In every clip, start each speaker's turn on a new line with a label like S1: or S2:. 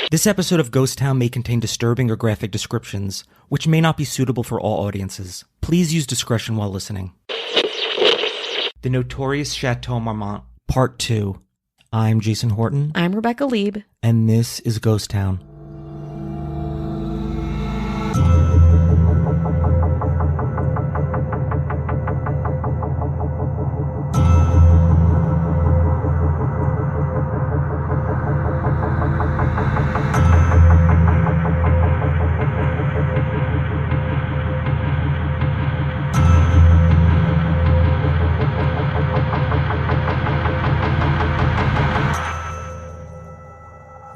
S1: This episode of Ghost Town may contain disturbing or graphic descriptions, which may not be suitable for all audiences. Please use discretion while listening. The Notorious Chateau Marmont, Part 2. I'm Jason Horton.
S2: I'm Rebecca Lieb.
S1: And this is Ghost Town.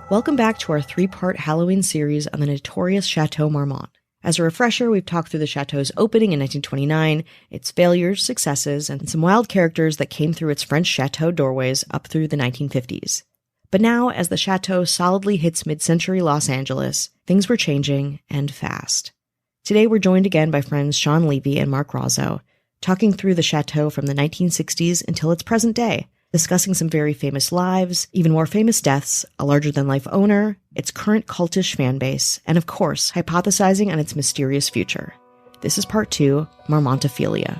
S2: Welcome back to our three-part Halloween series on the Notorious Chateau Marmont. As a refresher, we've talked through the Chateau's opening in 1929, its failures, successes, and some wild characters that came through its French chateau doorways up through the 1950s. But now, as the Chateau solidly hits mid-century Los Angeles, things were changing, and fast. Today we're joined again by friends Sean Levy and Mark Rozzo, talking through the Chateau from the 1960s until its present day, discussing some very famous lives, even more famous deaths, a larger-than-life owner, its current cultish fan base, and of course, hypothesizing on its mysterious future. This is Part 2, Marmontophilia.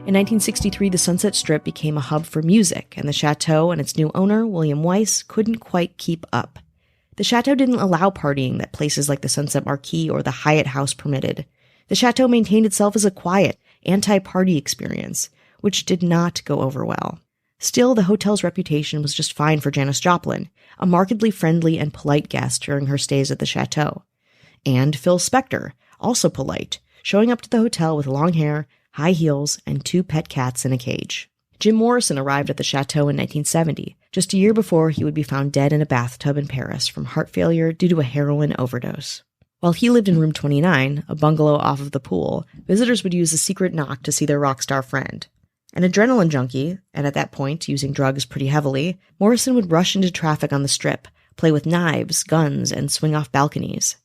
S2: In 1963, the Sunset Strip became a hub for music, and the Chateau and its new owner, William Weiss, couldn't quite keep up. The Chateau didn't allow partying that places like the Sunset Marquis or the Hyatt House permitted. The Chateau maintained itself as a quiet, anti-party experience, which did not go over well. Still, the hotel's reputation was just fine for Janis Joplin, a markedly friendly and polite guest during her stays at the Chateau. And Phil Spector, also polite, showing up to the hotel with long hair, high heels, and 2 pet cats in a cage. Jim Morrison arrived at the Chateau in 1970, just a year before he would be found dead in a bathtub in Paris from heart failure due to a heroin overdose. While he lived in room 29, a bungalow off of the pool, visitors would use a secret knock to see their rock star friend. An adrenaline junkie, and at that point using drugs pretty heavily, Morrison would rush into traffic on the Strip, play with knives, guns, and swing off balconies.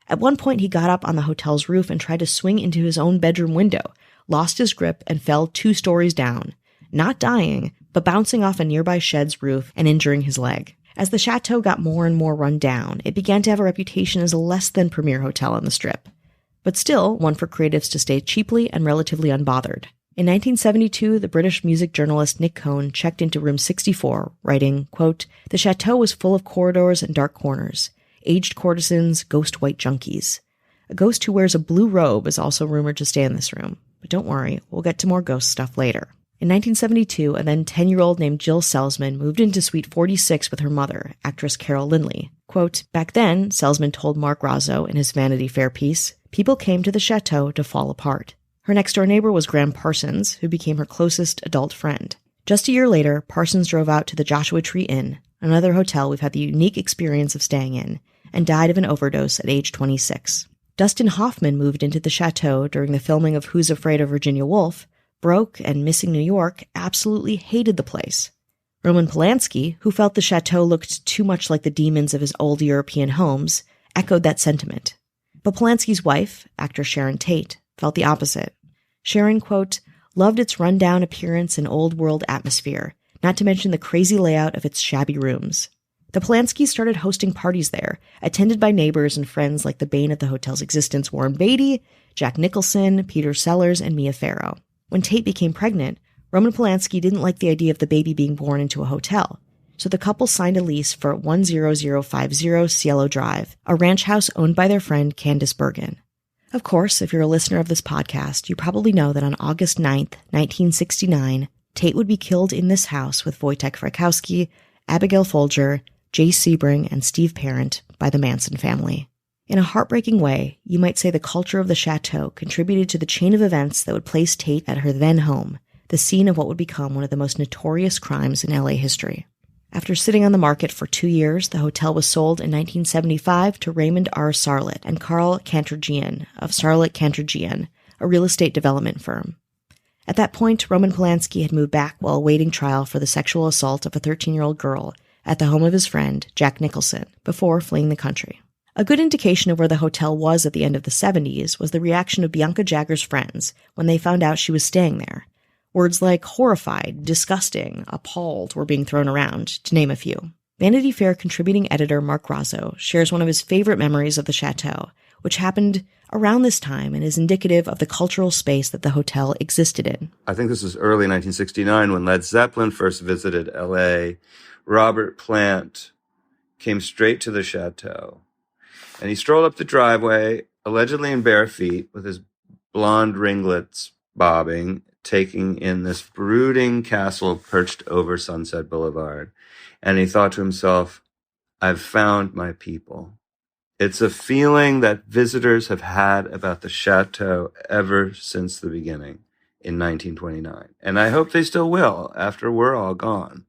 S2: At one point he got up on the hotel's roof and tried to swing into his own bedroom window, lost his grip, and fell 2 stories down. Not dying, but bouncing off a nearby shed's roof and injuring his leg. As the Chateau got more and more run down, it began to have a reputation as a less than premier hotel on the Strip. But still, one for creatives to stay cheaply and relatively unbothered. In 1972, the British music journalist Nick Cohn checked into room 64, writing, quote, "The Chateau was full of corridors and dark corners, aged courtesans, ghost white junkies. A ghost who wears a blue robe is also rumored to stay in this room. But don't worry, we'll get to more ghost stuff later." In 1972, a then 10-year-old named Jill Selzman moved into Suite 46 with her mother, actress Carol Lindley. Quote, "Back then," Selzman told Mark Rozzo in his Vanity Fair piece, "people came to the Chateau to fall apart." Her next-door neighbor was Graham Parsons, who became her closest adult friend. Just a year later, Parsons drove out to the Joshua Tree Inn, another hotel we've had the unique experience of staying in, and died of an overdose at age 26. Dustin Hoffman moved into the Chateau during the filming of Who's Afraid of Virginia Woolf, broke, and missing New York, absolutely hated the place. Roman Polanski, who felt the Chateau looked too much like the demons of his old European homes, echoed that sentiment. But Polanski's wife, actor Sharon Tate, felt the opposite. Sharon, quote, "loved its rundown appearance and old-world atmosphere, not to mention the crazy layout of its shabby rooms." The Polanskis started hosting parties there, attended by neighbors and friends like the bane of the hotel's existence Warren Beatty, Jack Nicholson, Peter Sellers, and Mia Farrow. When Tate became pregnant, Roman Polanski didn't like the idea of the baby being born into a hotel, so the couple signed a lease for 10050 Cielo Drive, a ranch house owned by their friend Candice Bergen. Of course, if you're a listener of this podcast, you probably know that on August 9th, 1969, Tate would be killed in this house with Wojtek Frykowski, Abigail Folger, Jay Sebring, and Steve Parent by the Manson family. In a heartbreaking way, you might say the culture of the Chateau contributed to the chain of events that would place Tate at her then home, the scene of what would become one of the most notorious crimes in LA history. After sitting on the market for 2 years, the hotel was sold in 1975 to Raymond R. Sarlett and Carl Cantergian of Sarlett Cantergian, a real estate development firm. At that point, Roman Polanski had moved back while awaiting trial for the sexual assault of a 13-year-old girl at the home of his friend, Jack Nicholson, before fleeing the country. A good indication of where the hotel was at the end of the 70s was the reaction of Bianca Jagger's friends when they found out she was staying there. Words like horrified, disgusting, appalled were being thrown around, to name a few. Vanity Fair contributing editor Mark Razzo shares one of his favorite memories of the Chateau, which happened around this time and is indicative of the cultural space that the hotel existed in.
S3: I think this was early 1969 when Led Zeppelin first visited L.A. Robert Plant came straight to the Chateau. And he strolled up the driveway, allegedly in bare feet, with his blonde ringlets bobbing, taking in this brooding castle perched over Sunset Boulevard. And he thought to himself, I've found my people. It's a feeling that visitors have had about the Chateau ever since the beginning in 1929. And I hope they still will after we're all gone.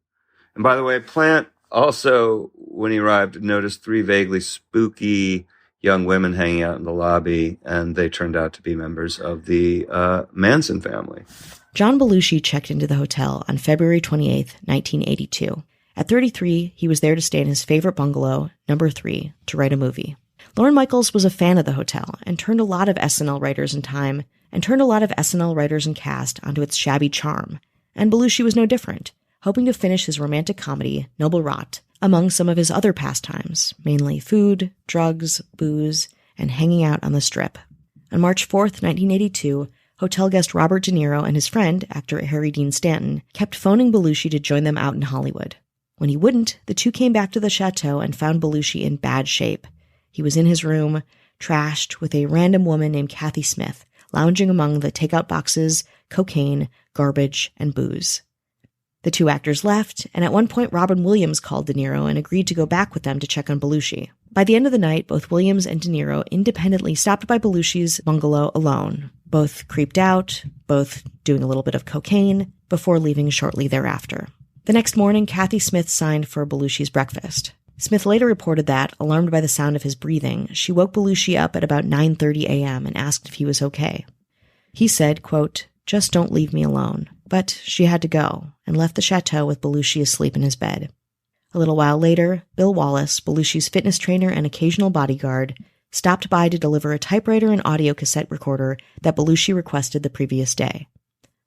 S3: And by the way, Plant also, when he arrived, noticed three vaguely spooky young women hanging out in the lobby, and they turned out to be members of the Manson family.
S2: John Belushi checked into the hotel on February 28, 1982. At 33, he was there to stay in his favorite bungalow, number 3, to write a movie. Lorne Michaels was a fan of the hotel and turned a lot of SNL writers and cast onto its shabby charm. And Belushi was no different, hoping to finish his romantic comedy, Noble Rot, among some of his other pastimes, mainly food, drugs, booze, and hanging out on the Strip. On March 4th, 1982, hotel guest Robert De Niro and his friend, actor Harry Dean Stanton, kept phoning Belushi to join them out in Hollywood. When he wouldn't, the two came back to the Chateau and found Belushi in bad shape. He was in his room, trashed, with a random woman named Kathy Smith, lounging among the takeout boxes, cocaine, garbage, and booze. The two actors left, and at one point Robin Williams called De Niro and agreed to go back with them to check on Belushi. By the end of the night, both Williams and De Niro independently stopped by Belushi's bungalow alone, both creeped out, both doing a little bit of cocaine, before leaving shortly thereafter. The next morning, Kathy Smith signed for Belushi's breakfast. Smith later reported that, alarmed by the sound of his breathing, she woke Belushi up at about 9:30 a.m. and asked if he was okay. He said, quote, "Just don't leave me alone." But she had to go, and left the Chateau with Belushi asleep in his bed. A little while later, Bill Wallace, Belushi's fitness trainer and occasional bodyguard, stopped by to deliver a typewriter and audio cassette recorder that Belushi requested the previous day.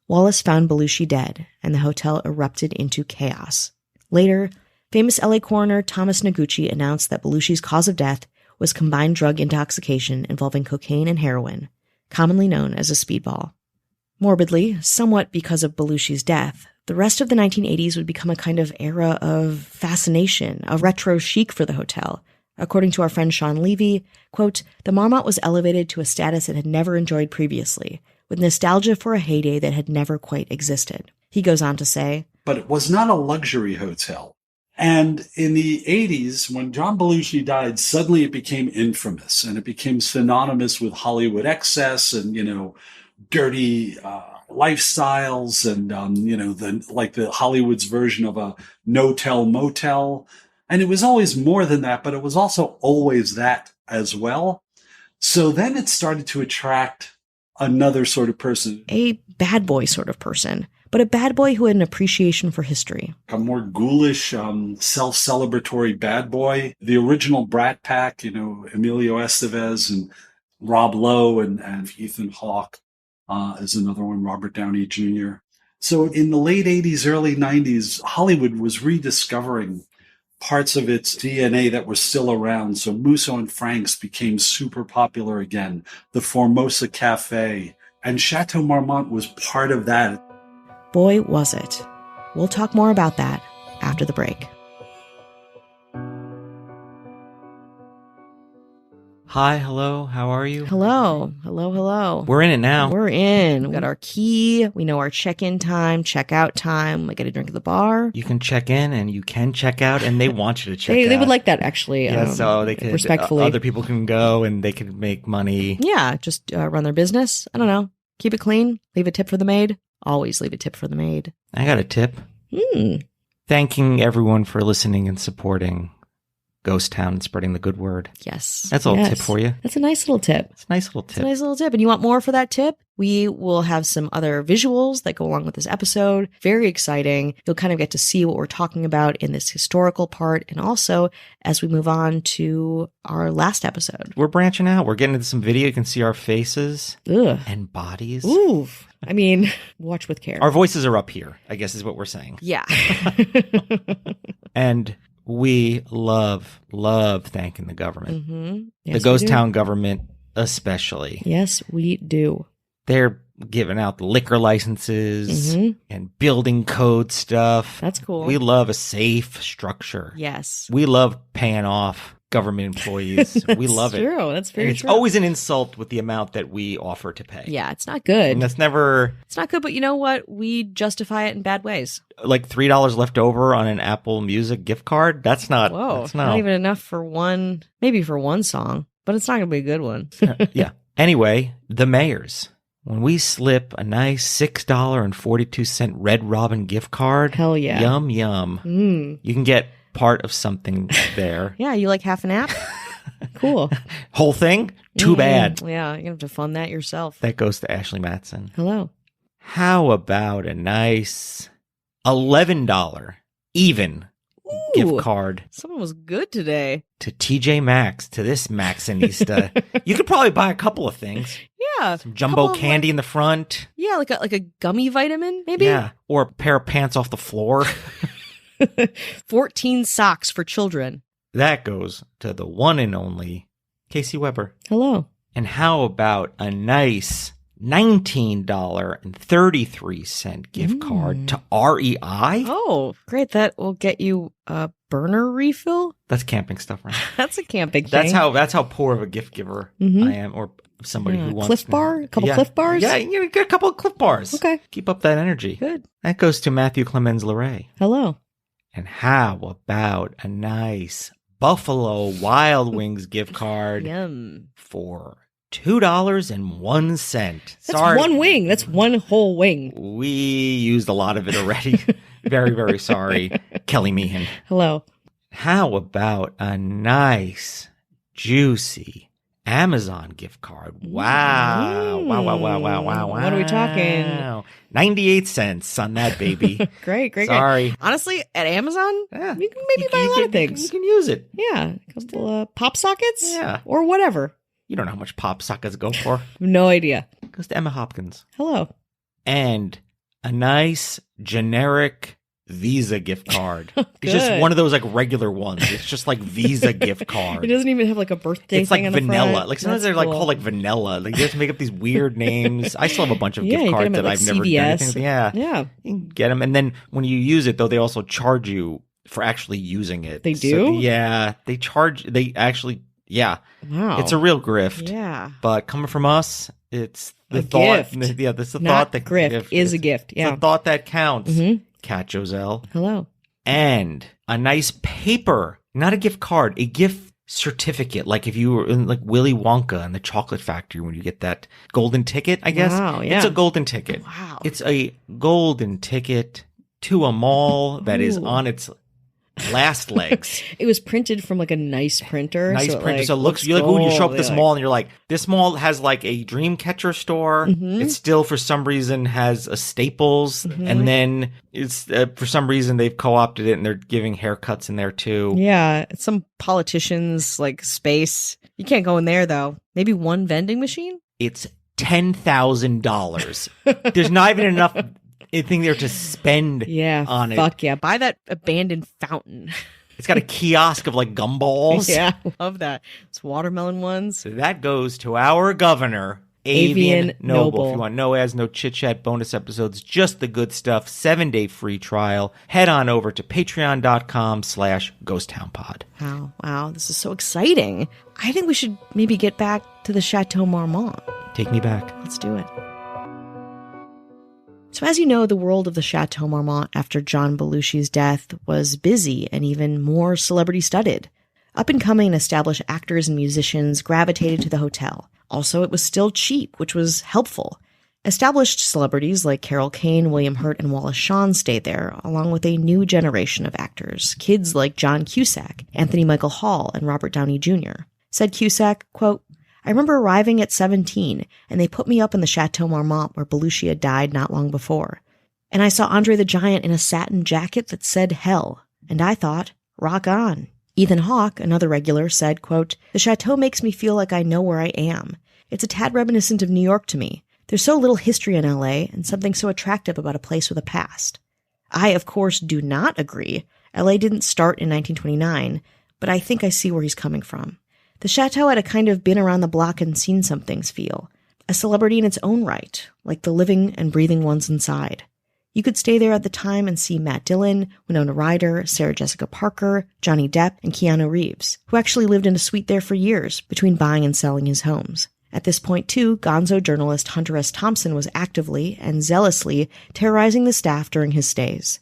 S2: Wallace found Belushi dead, and the hotel erupted into chaos. Later, famous LA coroner Thomas Noguchi announced that Belushi's cause of death was combined drug intoxication involving cocaine and heroin, commonly known as a speedball. Morbidly, somewhat because of Belushi's death, the rest of the 1980s would become a kind of era of fascination, a retro chic for the hotel. According to our friend Sean Levy, quote, "The Marmont was elevated to a status it had never enjoyed previously, with nostalgia for a heyday that had never quite existed." He goes on to say,
S4: "But it was not a luxury hotel. And in the 80s, when John Belushi died, suddenly it became infamous, and it became synonymous with Hollywood excess and, dirty lifestyles and, the Hollywood's version of a no-tell motel. And it was always more than that, but it was also always that as well. So then it started to attract another sort of person.
S2: A bad boy sort of person, but a bad boy who had an appreciation for history.
S4: A more ghoulish, self-celebratory bad boy. The original Brat Pack, Emilio Estevez and Rob Lowe and Ethan Hawke is another one, Robert Downey Jr. So in the late 80s, early 90s, Hollywood was rediscovering parts of its DNA that were still around. So Musso and Frank's became super popular again. The Formosa Cafe and Chateau Marmont was part of that.
S2: Boy, was it. We'll talk more about that after the break.
S1: Hi, hello, how are you?
S2: Hello.
S1: We're in it now.
S2: We're in. We got our key. We know our check-in time, check-out time. We get a drink at the bar.
S1: You can check in and you can check out, and they want you to check out.
S2: They would like that, actually.
S1: Yeah, so they can,
S2: respectfully.
S1: Other people can go and they can make money.
S2: Yeah, just run their business. I don't know. Keep it clean. Leave a tip for the maid. Always leave a tip for the maid.
S1: I got a tip. Thanking everyone for listening and supporting. Ghost Town and spreading the good word.
S2: Yes.
S1: That's a little tip for you.
S2: That's a nice little tip.
S1: It's a nice little tip.
S2: It's a nice little tip. And you want more for that tip? We will have some other visuals that go along with this episode. Very exciting. You'll kind of get to see what we're talking about in this historical part. And also, as we move on to our last episode.
S1: We're branching out. We're getting into some video. You can see our faces
S2: Ugh.
S1: and bodies.
S2: Ooh. I mean, watch with care.
S1: Our voices are up here, I guess is what we're saying.
S2: Yeah.
S1: And we love thanking the government.
S2: Mm-hmm. Yes,
S1: the Ghost Town government especially.
S2: Yes, we do.
S1: They're giving out the liquor licenses and building code stuff.
S2: That's cool.
S1: We love a safe structure.
S2: Yes.
S1: We love paying off government employees. We love it.
S2: True. That's very
S1: it's
S2: true.
S1: always an insult with the amount that we offer to pay.
S2: Yeah, it's not good.
S1: And that's never...
S2: It's not good, but you know what? We justify it in bad ways.
S1: Like $3 left over on an Apple Music gift card? That's not...
S2: Whoa.
S1: That's
S2: not even enough for one, maybe for one song, but it's not going to be a good one.
S1: Yeah. Anyway, the mayors. When we slip a nice $6.42 Red Robin gift card...
S2: Hell yeah.
S1: Yum, yum. You can get part of something there.
S2: Yeah, you like half an app? Cool.
S1: Whole thing? Too bad.
S2: Yeah, you're going to have to fund that yourself.
S1: That goes to Ashley Matson.
S2: Hello.
S1: How about a nice $11 even gift card?
S2: Someone was good today.
S1: To TJ Maxx, to this Maxinista. You could probably buy a couple of things.
S2: Yeah.
S1: Some jumbo candy in the front.
S2: Yeah, like a gummy vitamin, maybe?
S1: Yeah. Or a pair of pants off the floor.
S2: 14 socks for children.
S1: That goes to the one and only Casey Weber.
S2: Hello.
S1: And how about a nice $19.33 gift card to REI?
S2: Oh, great. That will get you a burner refill?
S1: That's camping stuff, right?
S2: That's a camping thing.
S1: That's how poor of a gift giver I am, or somebody who wants
S2: Cliff Bar? A couple Cliff Bars?
S1: Yeah, you get a couple of Cliff Bars.
S2: Okay.
S1: Keep up that energy.
S2: Good.
S1: That goes to Matthew Clemens LeRae.
S2: Hello.
S1: And how about a nice Buffalo Wild Wings gift card
S2: Yum.
S1: for $2.01.
S2: That's one wing. That's one whole wing.
S1: We used a lot of it already. Very, very sorry. Kelly Meehan.
S2: Hello.
S1: How about a nice, juicy Amazon gift card? Wow. Wow.
S2: What are we talking?
S1: 98 cents on that baby.
S2: Great.
S1: Sorry.
S2: Honestly, at Amazon,
S1: Yeah.
S2: you can maybe buy a lot of things.
S1: You can use it.
S2: Yeah. A couple pop sockets?
S1: Yeah.
S2: Or whatever.
S1: You don't know how much pop sockets go for.
S2: No idea.
S1: It goes to Emma Hopkins.
S2: Hello.
S1: And a nice generic Visa gift card. It's
S2: Good.
S1: just one of those like regular ones. It's just like Visa gift card.
S2: It doesn't even have like a birthday
S1: It's
S2: thing
S1: like
S2: on the
S1: vanilla.
S2: front.
S1: Like sometimes
S2: That's
S1: they're like
S2: cool.
S1: called like vanilla. Like they have to make up these weird names. I still have a bunch of
S2: Yeah,
S1: gift
S2: you get
S1: cards
S2: them at,
S1: that
S2: like,
S1: I've never done
S2: CVS.
S1: anything with. Yeah. You can get them. And then when you use it though, they also charge you for actually using it.
S2: They
S1: So,
S2: do?
S1: yeah. They actually, yeah.
S2: Wow.
S1: It's a real grift.
S2: Yeah.
S1: But coming from us, it's the
S2: A
S1: thought.
S2: gift.
S1: Yeah, that's the
S2: Not
S1: thought that
S2: grift is a gift.
S1: It's
S2: Yeah.
S1: a thought that counts.
S2: Mhm.
S1: Cat Joselle.
S2: Hello.
S1: And a nice paper, not a gift card, a gift certificate. Like if you were in like Willy Wonka and the Chocolate Factory when you get that golden ticket, I guess.
S2: Wow, yeah.
S1: It's a golden ticket.
S2: Wow.
S1: It's a golden ticket to a mall that is
S2: Ooh.
S1: on its last legs.
S2: It was printed from like a nice printer.
S1: Nice
S2: so it,
S1: printer.
S2: like,
S1: So it looks, you're like, ooh, you show up at this mall and you're like, this mall has like a Dreamcatcher store.
S2: Mhm.
S1: It still, for some reason, has a Staples. And then it's, for some reason, they've co-opted it and they're giving haircuts in there too.
S2: Yeah. It's some politician's like space. You can't go in there though. Maybe one vending machine?
S1: It's $10,000. There's not even enough anything there to spend on it.
S2: Fuck yeah. Buy that abandoned fountain.
S1: It's got a kiosk of like gumballs.
S2: Yeah. Love that. It's watermelon ones.
S1: So that goes to our governor, Avian Noble. If you want no ads, no chit-chat, bonus episodes, just the good stuff, 7-day free trial, head on over to patreon.com/ghosttownpod.
S2: Wow. This is so exciting. I think we should maybe get back to the Chateau Marmont.
S1: Take me back.
S2: Let's do it. So as you know, the world of the Chateau Marmont after John Belushi's death was busy and even more celebrity-studded. Up-and-coming and established actors and musicians gravitated to the hotel. Also, it was still cheap, which was helpful. Established celebrities like Carol Kane, William Hurt, and Wallace Shawn stayed there, along with a new generation of actors, kids like John Cusack, Anthony Michael Hall, and Robert Downey Jr. Said Cusack, quote, "I remember arriving at 17, and they put me up in the Chateau Marmont where Belushi had died not long before. And I saw Andre the Giant in a satin jacket that said hell, and I thought, rock on." Ethan Hawke, another regular, said, quote, "The Chateau makes me feel like I know where I am. It's a tad reminiscent of New York to me. There's so little history in LA and something so attractive about a place with a past." I, of course, do not agree. LA didn't start in 1929, but I think I see where he's coming from. The Chateau had a kind of been around the block and seen some things feel. A celebrity in its own right, like the living and breathing ones inside. You could stay there at the time and see Matt Dillon, Winona Ryder, Sarah Jessica Parker, Johnny Depp, and Keanu Reeves, who actually lived in a suite there for years between buying and selling his homes. At this point, too, gonzo journalist Hunter S. Thompson was actively and zealously terrorizing the staff during his stays.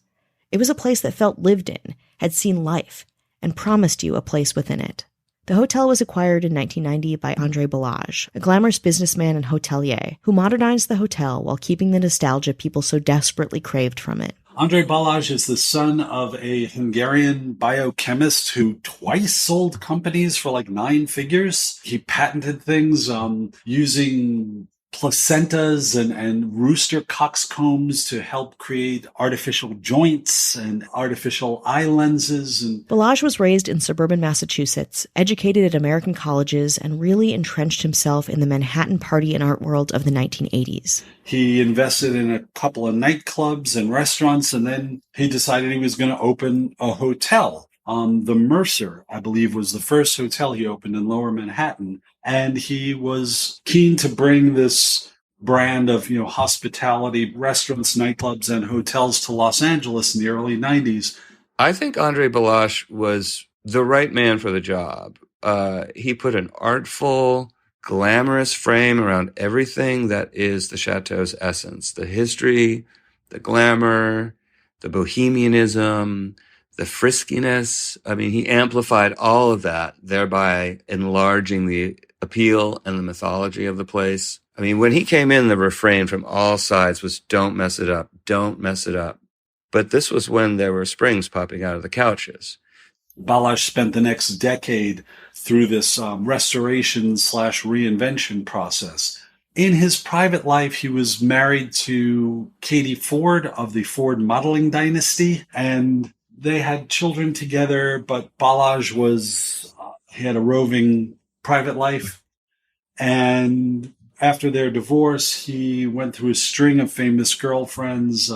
S2: It was a place that felt lived in, had seen life, and promised you a place within it. The hotel was acquired in 1990 by André Balázs, a glamorous businessman and hotelier, who modernized the hotel while keeping the nostalgia people so desperately craved from it.
S4: André Balázs is the son of a Hungarian biochemist who twice sold companies for like 9 figures. He patented things using placentas and rooster coxcombs to help create artificial joints and artificial eye lenses. And
S2: Balázs was raised in suburban Massachusetts, educated at American colleges, and really entrenched himself in the Manhattan party and art world of the 1980s.
S4: He invested in a couple of nightclubs and restaurants, and then he decided he was going to open a hotel. The Mercer, I believe, was the first hotel he opened in Lower Manhattan. And he was keen to bring this brand of, hospitality, restaurants, nightclubs, and hotels to Los Angeles in the early 90s.
S3: I think André Balázs was the right man for the job. He put an artful, glamorous frame around everything that is the Chateau's essence. The history, the glamour, the bohemianism, the friskiness. I mean, he amplified all of that, thereby enlarging the appeal and the mythology of the place. I mean, when he came in, the refrain from all sides was, "Don't mess it up, don't mess it up." But this was when there were springs popping out of the couches.
S4: Balázs spent the next decade through this restoration/reinvention process. In his private life, he was married to Katie Ford of the Ford modeling dynasty, and they had children together, but Balázs he had a roving private life. And after their divorce, he went through a string of famous girlfriends,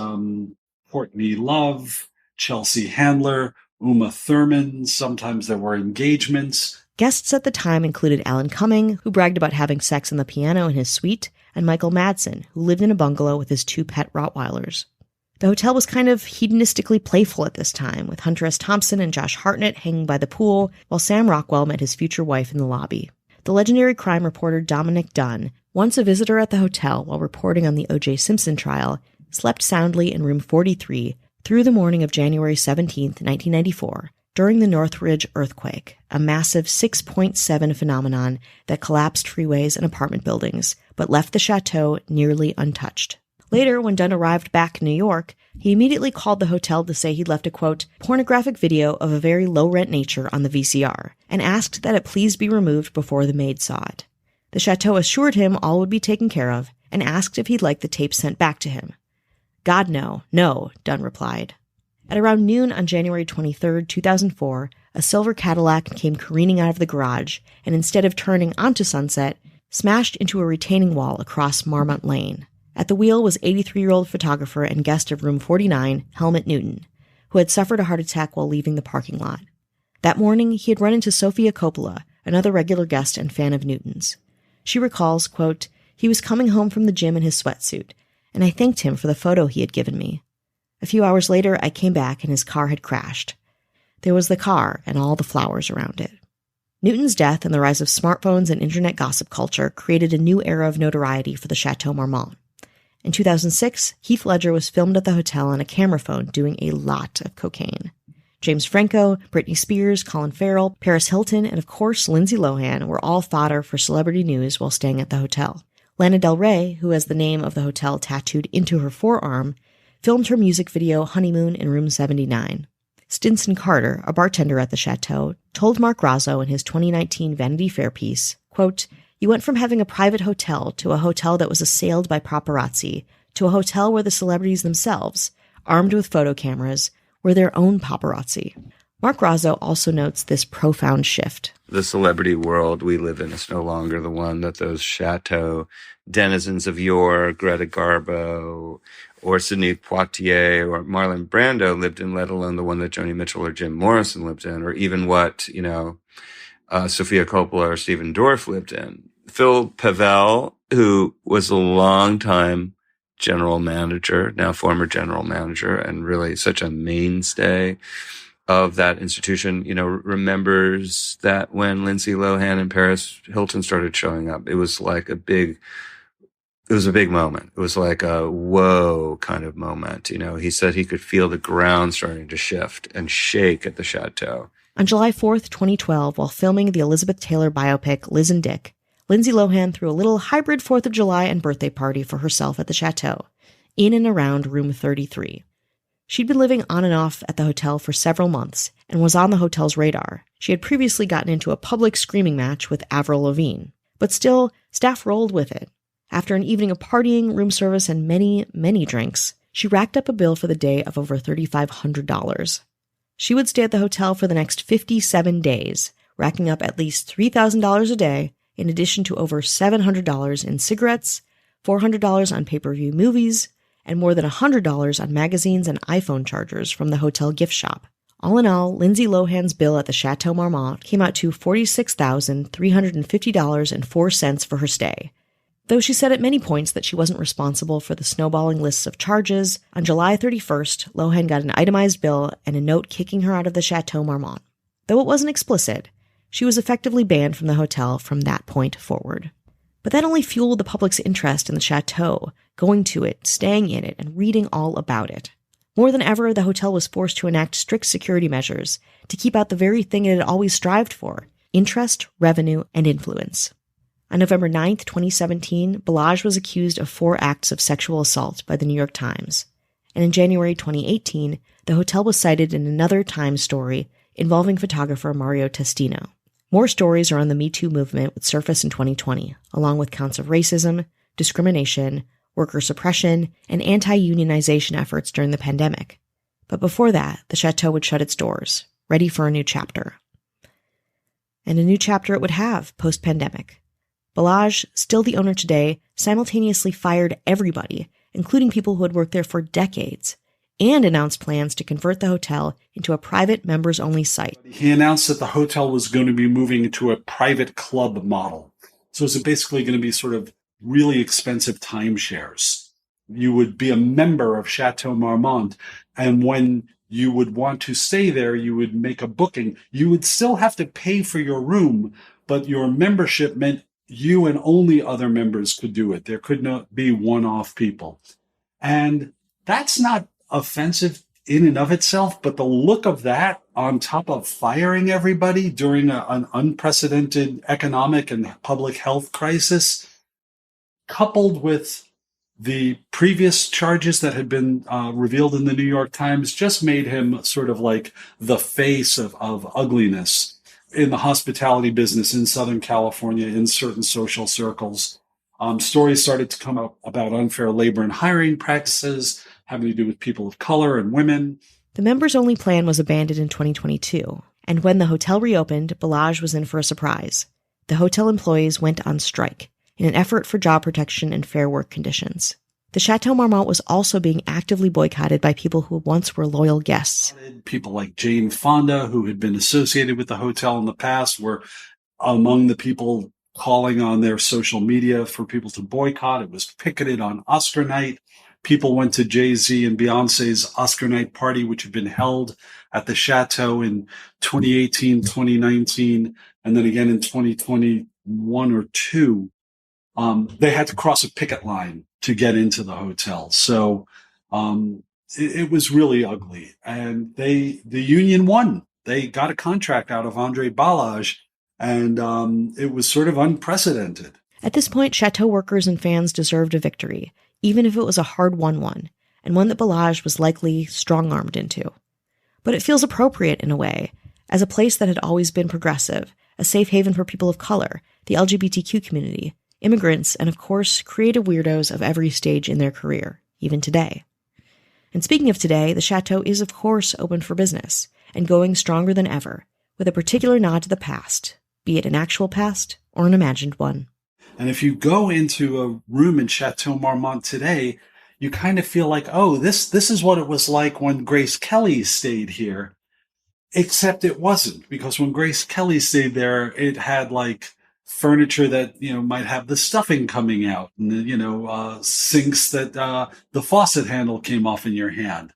S4: Courtney Love, Chelsea Handler, Uma Thurman. Sometimes there were engagements.
S2: Guests at the time included Alan Cumming, who bragged about having sex on the piano in his suite, and Michael Madsen, who lived in a bungalow with his 2 pet Rottweilers. The hotel was kind of hedonistically playful at this time, with Hunter S. Thompson and Josh Hartnett hanging by the pool, while Sam Rockwell met his future wife in the lobby. The legendary crime reporter Dominic Dunn, once a visitor at the hotel while reporting on the O.J. Simpson trial, slept soundly in room 43 through the morning of January 17, 1994, during the Northridge earthquake, a massive 6.7 phenomenon that collapsed freeways and apartment buildings, but left the Chateau nearly untouched. Later, when Dunn arrived back in New York, he immediately called the hotel to say he'd left a, quote, pornographic video of a very low-rent nature on the VCR, and asked that it please be removed before the maid saw it. The Chateau assured him all would be taken care of, and asked if he'd like the tape sent back to him. God, no, Dunn replied. At around noon on January 23, 2004, a silver Cadillac came careening out of the garage, and instead of turning onto Sunset, smashed into a retaining wall across Marmont Lane. At the wheel was 83-year-old photographer and guest of room 49, Helmut Newton, who had suffered a heart attack while leaving the parking lot. That morning, he had run into Sofia Coppola, another regular guest and fan of Newton's. She recalls, quote, he was coming home from the gym in his sweatsuit, and I thanked him for the photo he had given me. A few hours later, I came back and his car had crashed. There was the car and all the flowers around it. Newton's death and the rise of smartphones and internet gossip culture created a new era of notoriety for the Chateau Marmont. In 2006, Heath Ledger was filmed at the hotel on a camera phone doing a lot of cocaine. James Franco, Britney Spears, Colin Farrell, Paris Hilton, and of course Lindsay Lohan were all fodder for celebrity news while staying at the hotel. Lana Del Rey, who has the name of the hotel tattooed into her forearm, filmed her music video Honeymoon in Room 79. Stinson Carter, a bartender at the Chateau, told Mark Razzo in his 2019 Vanity Fair piece, quote, "You went from having a private hotel to a hotel that was assailed by paparazzi, to a hotel where the celebrities themselves, armed with photo cameras, were their own paparazzi." Mark Razzo also notes this profound shift.
S3: The celebrity world we live in is no longer the one that those Chateau denizens of yore, Greta Garbo, or Sidney Poitier, or Marlon Brando lived in, let alone the one that Joni Mitchell or Jim Morrison lived in, or even what, Sofia Coppola or Stephen Dorff lived in. Phil Pavel, who was a longtime general manager, now former general manager, and really such a mainstay of that institution, remembers that when Lindsay Lohan and Paris Hilton started showing up, it was a big moment. It was like a whoa kind of moment. He said he could feel the ground starting to shift and shake at the Chateau.
S2: On July 4th, 2012, while filming the Elizabeth Taylor biopic Liz and Dick, Lindsay Lohan threw a little hybrid 4th of July and birthday party for herself at the Chateau, in and around room 33. She'd been living on and off at the hotel for several months and was on the hotel's radar. She had previously gotten into a public screaming match with Avril Lavigne. But still, staff rolled with it. After an evening of partying, room service, and many, many drinks, she racked up a bill for the day of over $3,500. She would stay at the hotel for the next 57 days, racking up at least $3,000 a day, in addition to over $700 in cigarettes, $400 on pay-per-view movies, and more than $100 on magazines and iPhone chargers from the hotel gift shop. All in all, Lindsay Lohan's bill at the Chateau Marmont came out to $46,350.04 for her stay. Though she said at many points that she wasn't responsible for the snowballing lists of charges, on July 31st, Lohan got an itemized bill and a note kicking her out of the Chateau Marmont. Though it wasn't explicit, she was effectively banned from the hotel from that point forward. But that only fueled the public's interest in the Chateau, going to it, staying in it, and reading all about it. More than ever, the hotel was forced to enact strict security measures to keep out the very thing it had always strived for: interest, revenue, and influence. On November 9th, 2017, Balazs was accused of 4 acts of sexual assault by the New York Times. And in January 2018, the hotel was cited in another Times story involving photographer Mario Testino. More stories around the Me Too movement would surface in 2020, along with counts of racism, discrimination, worker suppression, and anti-unionization efforts during the pandemic. But before that, the Chateau would shut its doors, ready for a new chapter. And a new chapter it would have post-pandemic. Balazs, still the owner today, simultaneously fired everybody, including people who had worked there for decades, and announced plans to convert the hotel into a private members-only site.
S4: He announced that the hotel was going to be moving into a private club model. So it's basically going to be sort of really expensive timeshares. You would be a member of Chateau Marmont, and when you would want to stay there, you would make a booking. You would still have to pay for your room, but your membership meant you and only other members could do it. There could not be one-off people. And that's not offensive in and of itself, but the look of that on top of firing everybody during an unprecedented economic and public health crisis, coupled with the previous charges that had been revealed in the New York Times, just made him sort of like the face of ugliness in the hospitality business in Southern California, in certain social circles. Stories started to come up about unfair labor and hiring practices having to do with people of color and women.
S2: The members-only plan was abandoned in 2022, and when the hotel reopened, Balazs was in for a surprise. The hotel employees went on strike in an effort for job protection and fair work conditions. The Chateau Marmont was also being actively boycotted by people who once were loyal guests.
S4: People like Jane Fonda, who had been associated with the hotel in the past, were among the people calling on their social media for people to boycott. It was picketed on Oscar night. People went to Jay-Z and Beyonce's Oscar night party, which had been held at the Chateau in 2018, 2019, and then again in 2021 or 2. They had to cross a picket line to get into the hotel. So it was really ugly. And the union won. They got a contract out of Andre Balazs, and it was sort of unprecedented.
S2: At this point, Chateau workers and fans deserved a victory, even if it was a hard-won one, and one that Balazs was likely strong-armed into. But it feels appropriate in a way, as a place that had always been progressive, a safe haven for people of color, the LGBTQ community, immigrants, and of course, creative weirdos of every stage in their career, even today. And speaking of today, the Chateau is of course open for business, and going stronger than ever, with a particular nod to the past, be it an actual past or an imagined one.
S4: And if you go into a room in Chateau Marmont today, you kind of feel like, oh, this is what it was like when Grace Kelly stayed here. Except it wasn't, because when Grace Kelly stayed there, it had like furniture that, might have the stuffing coming out, and, sinks that the faucet handle came off in your hand.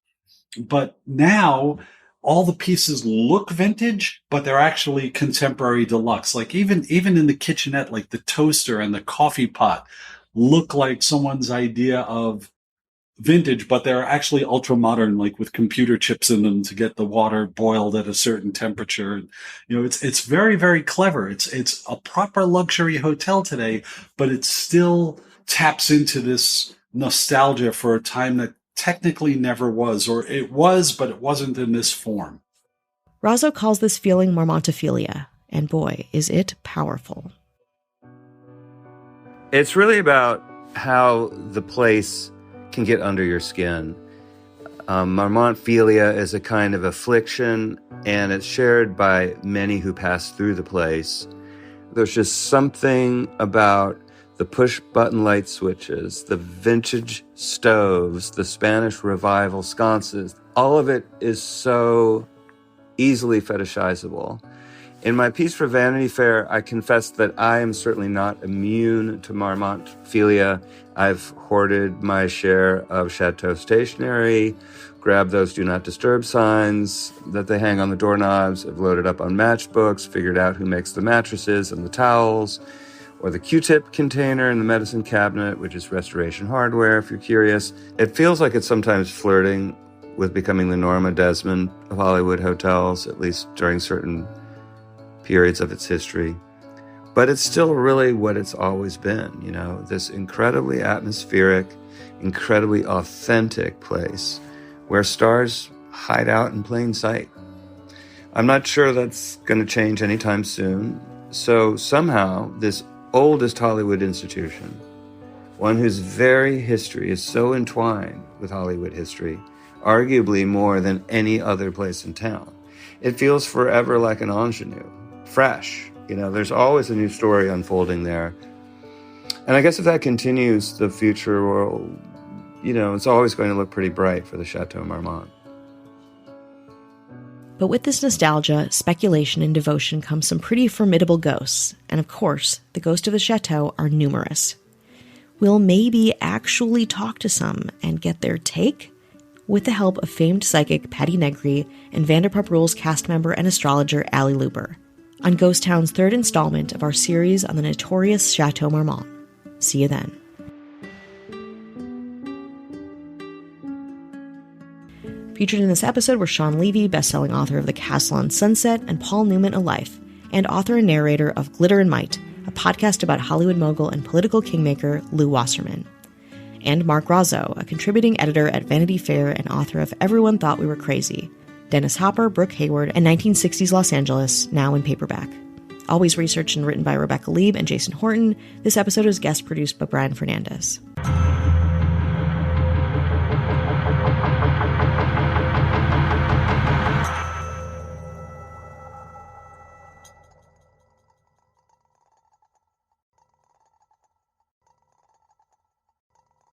S4: But now all the pieces look vintage, but they're actually contemporary deluxe. Like even in the kitchenette, like the toaster and the coffee pot look like someone's idea of vintage, but they're actually ultra modern, like with computer chips in them to get the water boiled at a certain temperature. It's very, very clever. It's a proper luxury hotel today, but it still taps into this nostalgia for a time that technically never was, or it was, but it wasn't in this form.
S2: Razzo calls this feeling Marmontophilia, and boy, is it powerful.
S3: It's really about how the place can get under your skin. Marmontophilia is a kind of affliction, and it's shared by many who pass through the place. There's just something about the push-button light switches, the vintage stoves, the Spanish Revival sconces. All of it is so easily fetishizable. In my piece for Vanity Fair, I confess that I am certainly not immune to Marmontophilia. I've hoarded my share of Chateau stationery, grabbed those do not disturb signs that they hang on the doorknobs, I've loaded up on matchbooks, figured out who makes the mattresses and the towels, or the Q-tip container in the medicine cabinet, which is Restoration Hardware, if you're curious. It feels like it's sometimes flirting with becoming the Norma Desmond of Hollywood hotels, at least during certain periods of its history. But it's still really what it's always been, this incredibly atmospheric, incredibly authentic place where stars hide out in plain sight. I'm not sure that's going to change anytime soon. So somehow this oldest Hollywood institution, one whose very history is so entwined with Hollywood history, arguably more than any other place in town, it feels forever like an ingenue. Fresh. There's always a new story unfolding there. And I guess if that continues, the future will, it's always going to look pretty bright for the Chateau Marmont.
S2: But with this nostalgia, speculation, and devotion comes some pretty formidable ghosts. And of course, the ghosts of the Chateau are numerous. We'll maybe actually talk to some and get their take with the help of famed psychic Patti Negri and Vanderpump Rules cast member and astrologer Allie Luber on Ghost Town's third installment of our series on the notorious Chateau Marmont. See you then. Featured in this episode were Sean Levy, best-selling author of The Castle on Sunset, and Paul Newman, A Life, and author and narrator of Glitter and Might, a podcast about Hollywood mogul and political kingmaker Lew Wasserman. And Mark Razzo, a contributing editor at Vanity Fair and author of Everyone Thought We Were Crazy, Dennis Hopper, Brooke Hayward, and 1960s Los Angeles, now in paperback. Always researched and written by Rebecca Lieb and Jason Horton, this episode is guest produced by Brian Fernandes.